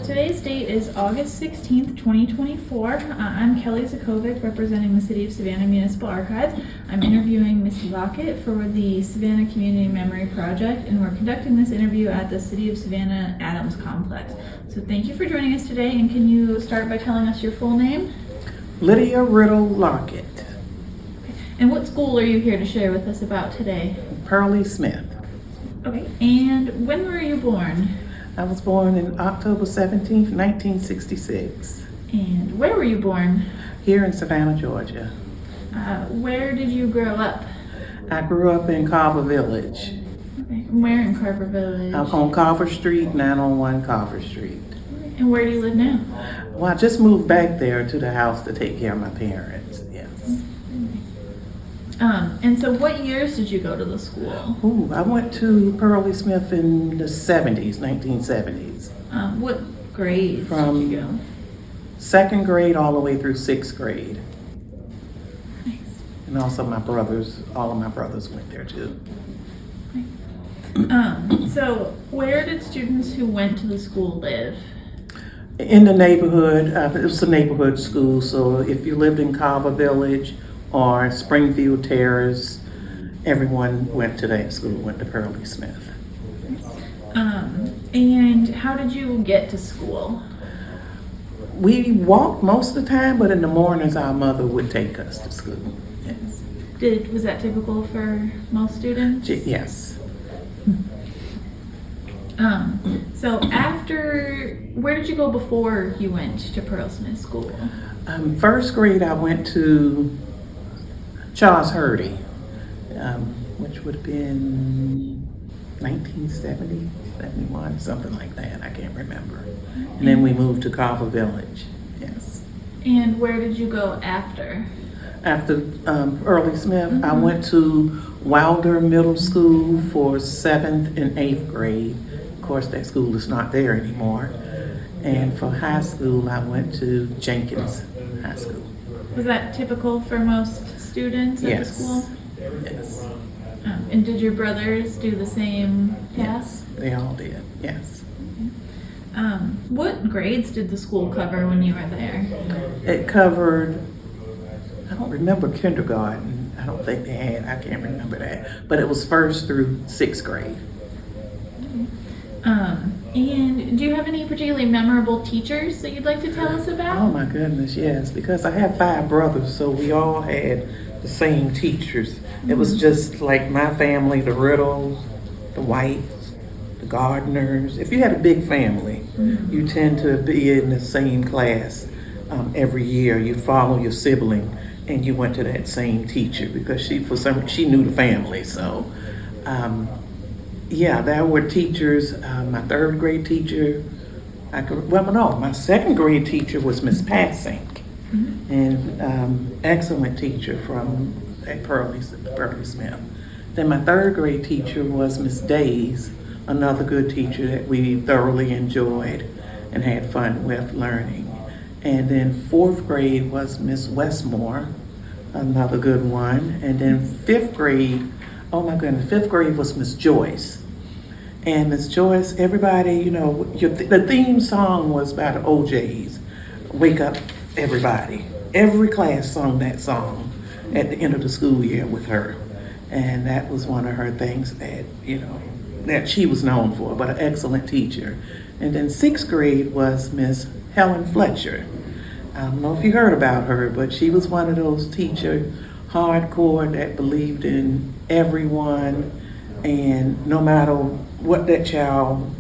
today's date is August 16th, 2024. I'm Kelly Zakovic, representing the City of Savannah Municipal Archives. I'm interviewing Ms. Lockett for the Savannah Community Memory Project, and we're conducting this interview at the City of Savannah Adams Complex. So thank you for joining us today, and can you start by telling us your full name? Lydia Lockett. Okay. And what school are you here to share with us about today? Pearlie Smith. Okay, and when were you born? I was born in October 17th, 1966. And where were you born? Here in Savannah, Georgia. Where did you grow up? I grew up in Carver Village. Okay. Where in Carver Village? On Carver Street, 901 Carver Street. And where do you live now? Well, I just moved back there to the house to take care of my parents, yes. And so what years did you go to the school? Ooh, I went to Pearlie Smith in the 70s, 1970s. What grades From did you go? Second grade all the way through sixth grade. Nice. And also all of my brothers went there too. So where did students who went to the school live? In the neighborhood. It was a neighborhood school, so if you lived in Carver Village or Springfield, Terrace, everyone went to that school, went to Pearlie Smith. And how did you get to school? We walked most of the time, but in the mornings our mother would take us to school. Yes. Was that typical for most students? Yes. So where did you go before you went to Pearlie Smith School? First grade I went to Charles Hurdy, which would have been 1970, 71, something like that. I can't remember. And then we moved to Carver Village. Yes. And where did you go after? After Pearlie Smith, I went to Wilder Middle School for 7th and 8th grade. Of course, that school is not there anymore. And for high school, I went to Jenkins High School. Was that typical for most students at the school? Yes. And did your brothers do the same path? Yes, they all did, yes. Okay. What grades did the school cover when you were there? It covered, I don't remember kindergarten. I don't think they had, I can't remember that. But it was 1st through 6th grade. And do you have any particularly memorable teachers that you'd like to tell us about? Oh my goodness, yes, because I have 5 brothers, so we all had the same teachers. It was just like my family, the Riddles, the Whites, the Gardners. If you had a big family, you tend to be in the same class every year. You follow your sibling and you went to that same teacher because she knew the family. So yeah, there were teachers. My 3rd grade teacher, my 2nd grade teacher was Miss Passink, and excellent teacher at Pearlie Smith. Then my 3rd grade teacher was Miss Days, another good teacher that we thoroughly enjoyed and had fun with learning. And then 4th grade was Miss Westmore, another good one. And then 5th grade, oh my goodness, 5th grade was Miss Joyce. And Miss Joyce, everybody, the theme song was by the OJs, Wake Up Everybody. Every class sung that song at the end of the school year with her. And that was one of her things that, that she was known for, but an excellent teacher. And then 6th grade was Miss Helen Fletcher. I don't know if you heard about her, but she was one of those teachers, hardcore, that believed in everyone, and no matter what that child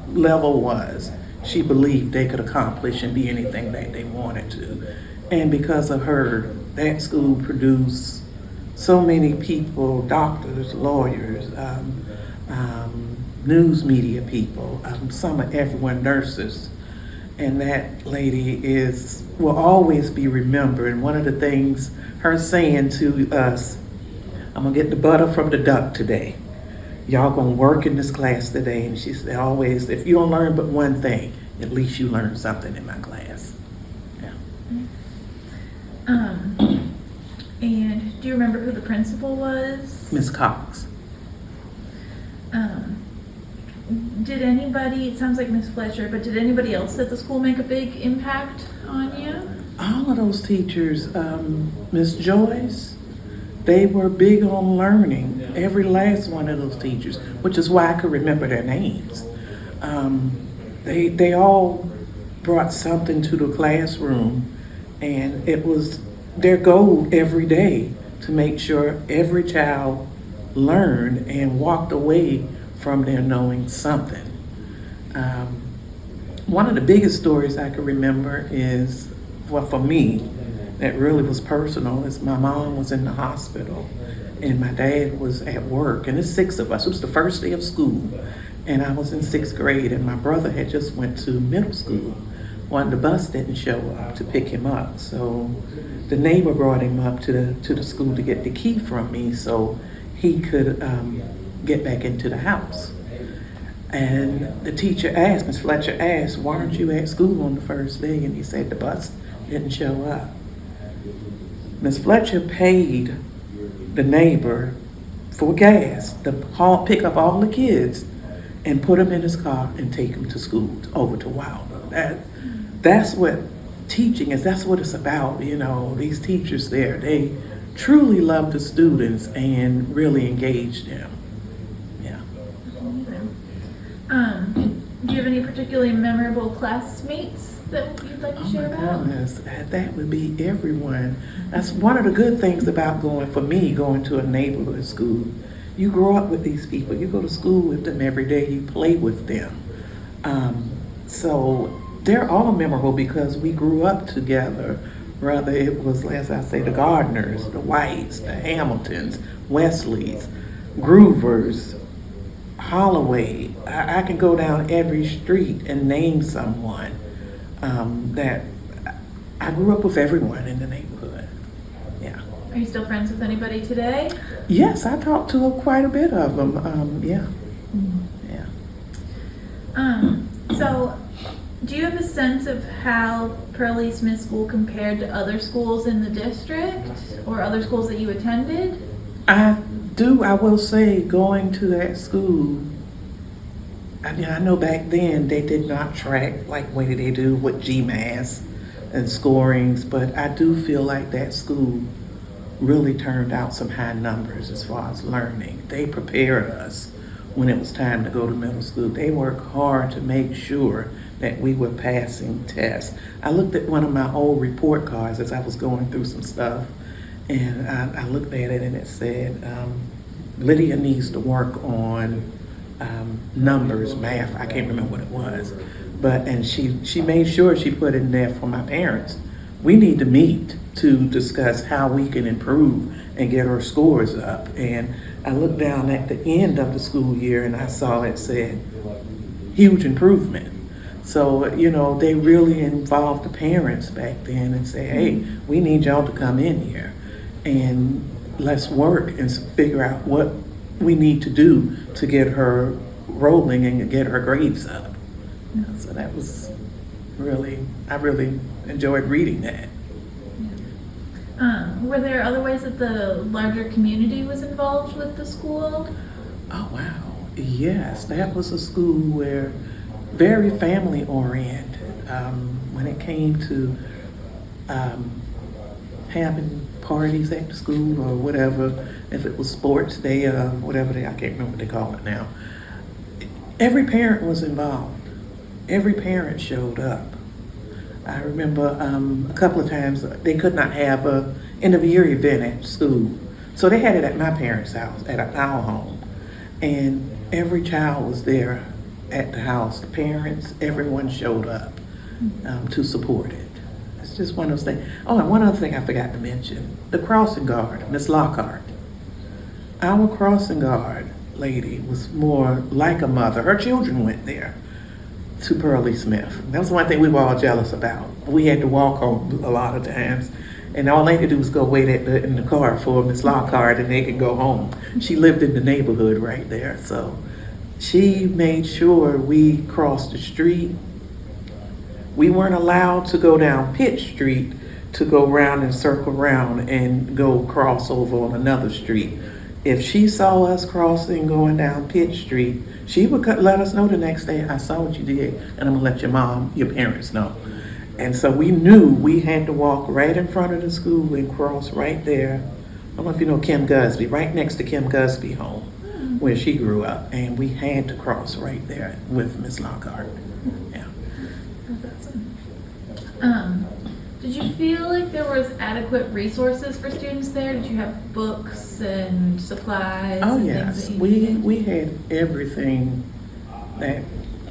level was, she believed they could accomplish and be anything that they wanted to. And because of her, that school produced so many people, doctors, lawyers, news media people, some of everyone, nurses. And that lady will always be remembered. And one of the things, her saying to us, I'm gonna get the butter from the duck today. Y'all gonna work in this class today. And she said always, if you don't learn but one thing, at least you learn something in my class. Yeah. And do you remember who the principal was? Miss Cox. Did anybody, it sounds like Miss Fletcher, but did anybody else at the school make a big impact on you? All of those teachers, Miss Joyce, they were big on learning. Every last one of those teachers, which is why I could remember their names. They all brought something to the classroom, and it was their goal every day to make sure every child learned and walked away from there knowing something. One of the biggest stories I can remember is, well, for me, that really was personal, is my mom was in the hospital and my dad was at work, and there's 6 of us. It was the first day of school, and I was in 6th grade, and my brother had just went to middle school. The bus didn't show up to pick him up, so the neighbor brought him up to the school to get the key from me so he could get back into the house. And the teacher asked, Miss Fletcher asked, why aren't you at school on the first day? And he said the bus didn't show up. Miss Fletcher paid the neighbor for gas to pick up all the kids and put them in his car and take them to school, over to Wilder. That's what teaching is. That's what it's about. You know, these teachers there, they truly love the students and really engage them. Yeah. Do you have any particularly memorable classmates that you'd like to share about? Oh my goodness, that would be everyone. That's one of the good things about going to a neighborhood school. You grow up with these people. You go to school with them every day. You play with them. So they're all memorable because we grew up together. Whether it was, as I say, the Gardners, the Whites, the Hamiltons, Wesleys, Groovers, Holloway. I can go down every street and name someone that I grew up with. Everyone in the neighborhood. Yeah. Are you still friends with anybody today? Yes, I talked to quite a bit of them. Yeah. So, do you have a sense of how Pearly Smith School compared to other schools in the district or other schools that you attended? I do. I will say, going to that school, I know back then they did not track like what they do with GMAS and scorings, but I do feel like that school really turned out some high numbers as far as learning. They prepared us when it was time to go to middle school. They worked hard to make sure that we were passing tests. I looked at one of my old report cards as I was going through some stuff, and I looked at it and it said, Lydia needs to work on numbers, math, I can't remember what it was. And she made sure she put in there for my parents. We need to meet to discuss how we can improve and get our scores up. And I looked down at the end of the school year and I saw it said, huge improvement. So, they really involved the parents back then and say, hey, we need y'all to come in here and let's work and figure out what we need to do to get her rolling and get her grades up. So that was I really enjoyed reading that. Were there other ways that the larger community was involved with the school? Oh, wow. Yes, that was a school where very family oriented. When it came to having parties at the school or whatever, if it was sports day, whatever I can't remember what they call it now. Every parent was involved. Every parent showed up. I remember a couple of times they could not have a end of year event at school. So they had it at my parents' house, at our home. And every child was there at the house. The parents, everyone showed up to support it. It's just one of those things. Oh, and one other thing I forgot to mention. The crossing guard, Miss Lockett. Our crossing guard lady was more like a mother. Her children went there to Pearly Smith. That was one thing we were all jealous about. We had to walk home a lot of times, and all they could do was go wait in the car for Miss Lockhart and they could go home. She lived in the neighborhood right there, so she made sure we crossed the street. We weren't allowed to go down Pitt Street to go around and circle around and go cross over on another street. if she saw us crossing going down Pitt Street, she would let us know the next day, I saw what you did, and I'm gonna let your parents know. And so we knew we had to walk right in front of the school and cross right there. I don't know if you know Kim Gusby, right next to Kim Gusby home, where she grew up. And we had to cross right there with Miss Lockett. Yeah. That's awesome. Did you feel like there was adequate resources for students there? Did you have books and supplies? Oh and yes, things that you needed? we had everything that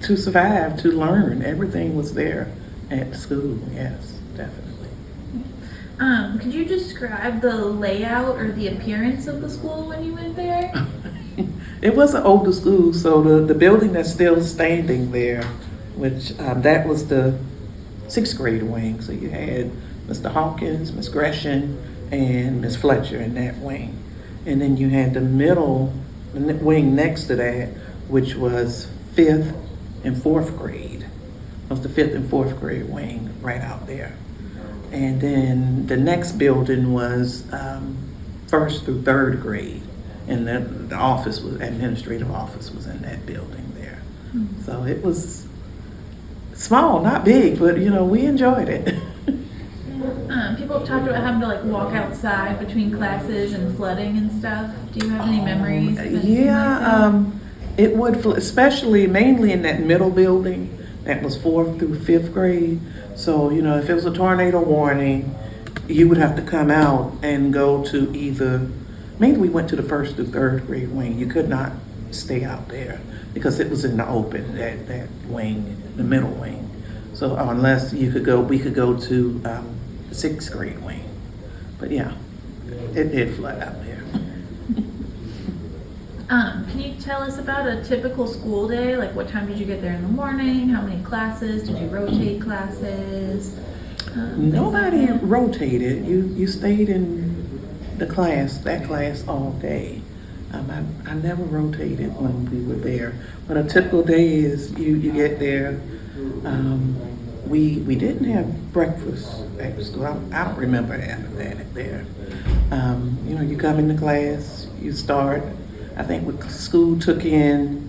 to survive, to learn. Everything was there at school. Yes, definitely. Could you describe the layout or the appearance of the school when you went there? It was an older school, so the building that's still standing there, which that was the 6th grade wing. So you had Mr. Hawkins, Miss Gresham, and Miss Fletcher in that wing. And then you had the middle wing next to that, which was 5th and 4th grade. It was the 5th and 4th grade wing right out there. And then the next building was 1st through 3rd grade. And the office was, administrative office was in that building there. Mm-hmm. So it was small, not big, but you know, we enjoyed it. People have talked about having to like walk outside between classes and flooding and stuff. Do you have any memories? Of anything like that? It would, especially mainly in that middle building that was 4th through 5th grade. So, you know, if it was a tornado warning, you would have to come out and go to either, mainly we went to the 1st through 3rd grade wing. You could not stay out there because it was in the open, that wing, the middle wing. So unless you could go, we could go to the 6th grade wing. But yeah, it did flood out there. Can you tell us about a typical school day? Like what time did you get there in the morning? How many classes? Did you rotate classes? Nobody rotated. You stayed in that class all day. I never rotated when we were there. But a typical day is you get there. We didn't have breakfast at school. I don't remember having that there. You know, you come into class, you start. I think what school took in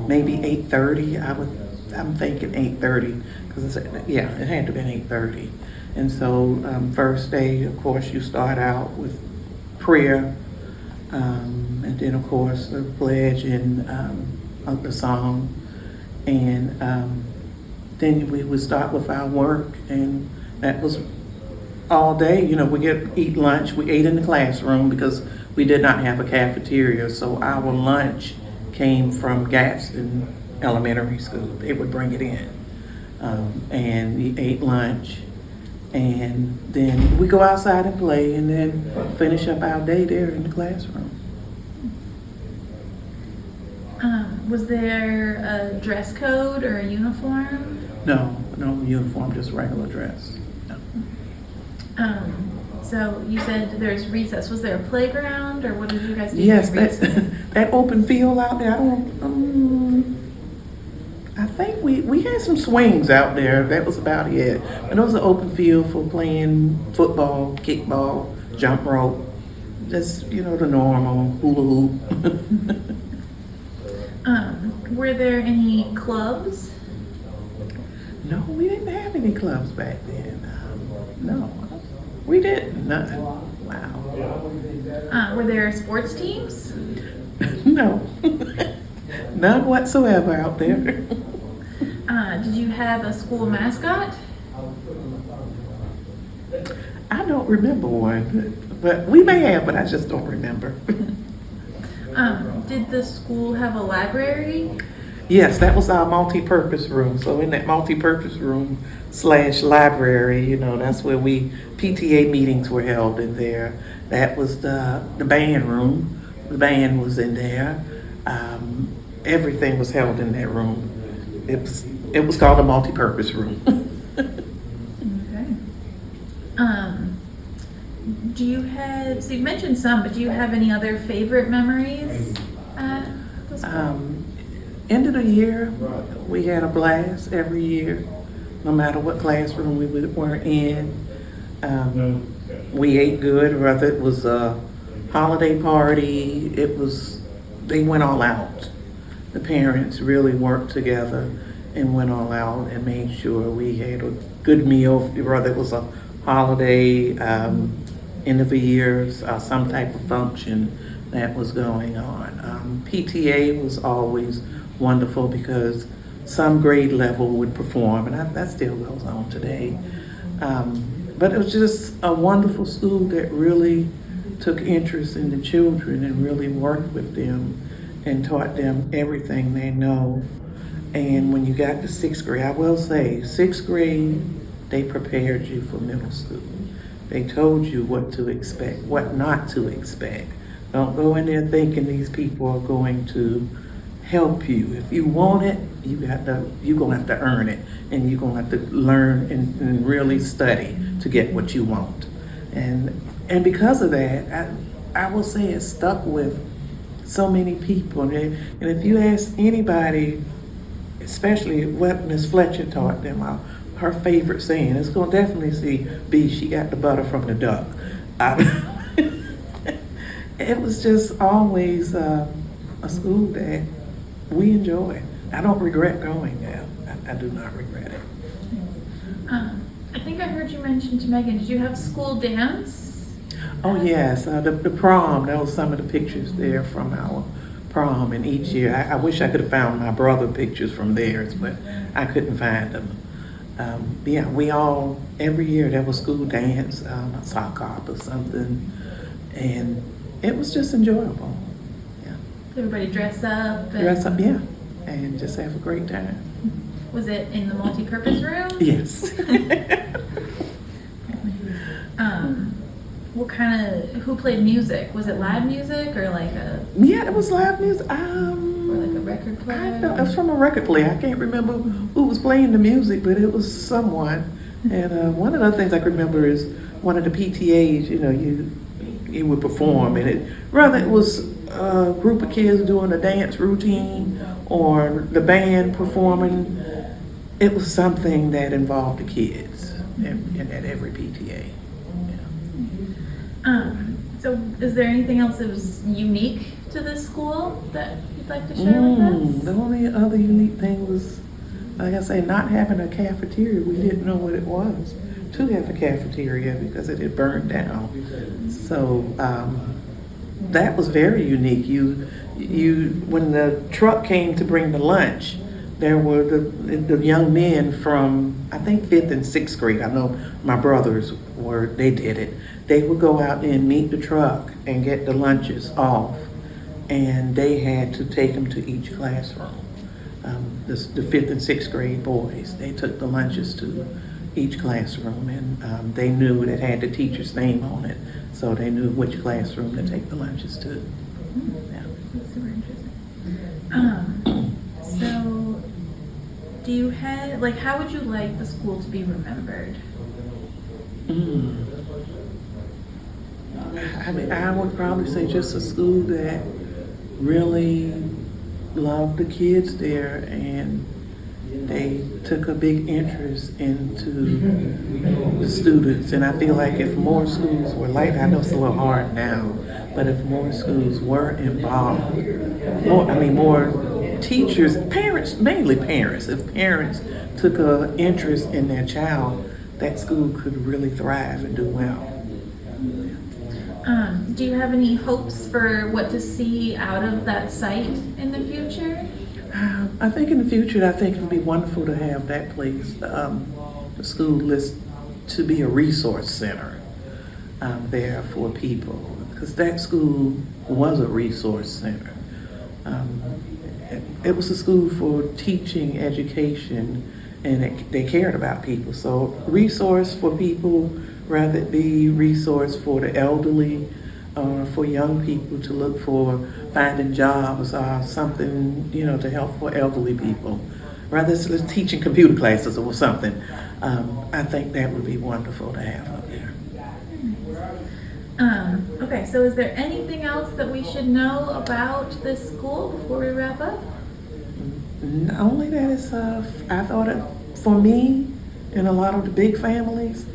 maybe 8:30. I'm thinking 8:30 because it had to be 8:30. And so first day, of course, you start out with prayer, and then of course the pledge and of the song, and then we would start with our work, and that was all day. You know, we eat lunch. We ate in the classroom because we did not have a cafeteria, so our lunch came from Gadsden Elementary School. They would bring it in, and we ate lunch, and then we go outside and play, and then finish up our day there in the classroom. Was there a dress code or a uniform? No uniform, just regular dress. No. So you said there's recess. Was there a playground, or what did you guys do? Yes, during recess? that open field out there. I think we had some swings out there. That was about it. And it was an open field for playing football, kickball, jump rope, just the normal hula hoop. Were there any clubs? No, we didn't have any clubs back then. No, we didn't. Nothing. Wow. Were there sports teams? No, none whatsoever out there. Did you have a school mascot? I don't remember one, but we may have, but I just don't remember. Did the school have a library? Yes, that was our multi-purpose room. So in that multi-purpose room / library, that's where PTA meetings were held in there. That was the band room. The band was in there. Everything was held in that room. It was called a multi-purpose room. Okay. Do you have, so you mentioned some, but do you have any other favorite memories at the school? End of the year, we had a blast every year, no matter what classroom we were in. We ate good, whether it was holiday party. They went all out. The parents really worked together and went all out and made sure we had a good meal, whether it was a holiday, end of the year, some type of function that was going on. PTA was always wonderful because some grade level would perform, and that still goes on today. But it was just a wonderful school that really took interest in the children and really worked with them and taught them everything they know. And when you got to sixth grade, I will say, sixth grade, they prepared you for middle school. They told you what to expect, what not to expect. Don't go in there thinking these people are going to help you. If you want it, you're gonna have to earn it, and you're gonna have to learn and really study to get what you want. And because of that, I will say it stuck with so many people. And if you ask anybody, especially what Miss Fletcher taught them, her favorite saying, it's gonna definitely be, she got the butter from the duck. It was just always a school that we enjoyed. I don't regret going there. I do not regret it. I think I heard you mention to Megan, did you have school dance? Oh yes, the prom, that was some of the pictures there from our prom, and each year, I wish I could have found my brother pictures from theirs, but I couldn't find them. Yeah, every year there was school dance, a sock hop or something, and it was just enjoyable. Yeah. Everybody dress up? Dress up, yeah, and just have a great time. Was it in the multi-purpose room? Yes. Who played music? Was it live music or like a? Yeah, it was live music. Or like a record player? It was from a record player. I can't remember who was playing the music, but it was someone. And one of the things I can remember is one of the PTAs, you would perform, and whether it was a group of kids doing a dance routine or the band performing, it was something that involved the kids at every PTA. So is there anything else that was unique to this school that you'd like to share with us? The only other unique thing was, like I say, not having a cafeteria. We didn't know what it was to have a cafeteria because it had burned down. So that was very unique. When the truck came to bring the lunch, there were the young men from, I think, 5th and 6th grade. I know my brothers they did it. They would go out and meet the truck and get the lunches off, and they had to take them to each classroom. The 5th and 6th grade boys, they took the lunches to each classroom, and they knew it had the teacher's name on it, so they knew which classroom to take the lunches to. Yeah. That's super interesting. So, do you have, how would you like the school to be remembered? I would probably say just a school that really loved the kids there, and they took a big interest into the students. And I feel like if more schools were like that, I know it's a little hard now, but if more schools were involved, more teachers, parents, mainly parents, if parents took an interest in their child, that school could really thrive and do well. Do you have any hopes for what to see out of that site in the future? I think in the future, I think it would be wonderful to have that place, the school list, to be a resource center there for people, because that school was a resource center. It was a school for teaching, education, and they cared about people. So resource for people, rather it be resource for the elderly, for young people to look for finding jobs or something, to help for elderly people. Rather it's teaching computer classes or something. I think that would be wonderful to have up there. Okay, so is there anything else that we should know about this school before we wrap up? Only that it's, I thought for me and a lot of the big families,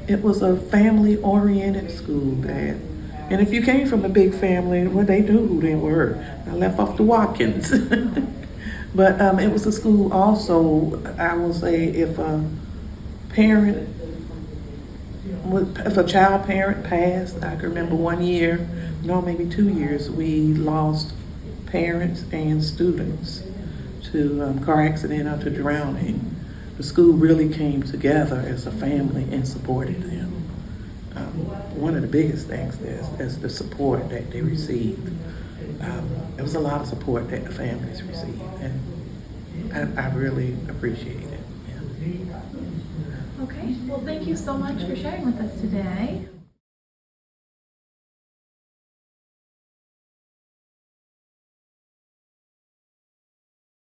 it was a family-oriented school that And if you came from a big family, well, they knew who they were. I left off the Watkins. But it was a school also, I will say, if a parent, if a child parent passed, I can remember one year, no, maybe 2 years, we lost parents and students to car accident or to drowning. The school really came together as a family and supported them. One of the biggest things is the support that they received. There was a lot of support that the families received, and I really appreciate it. Yeah. Okay, well, thank you so much for sharing with us today.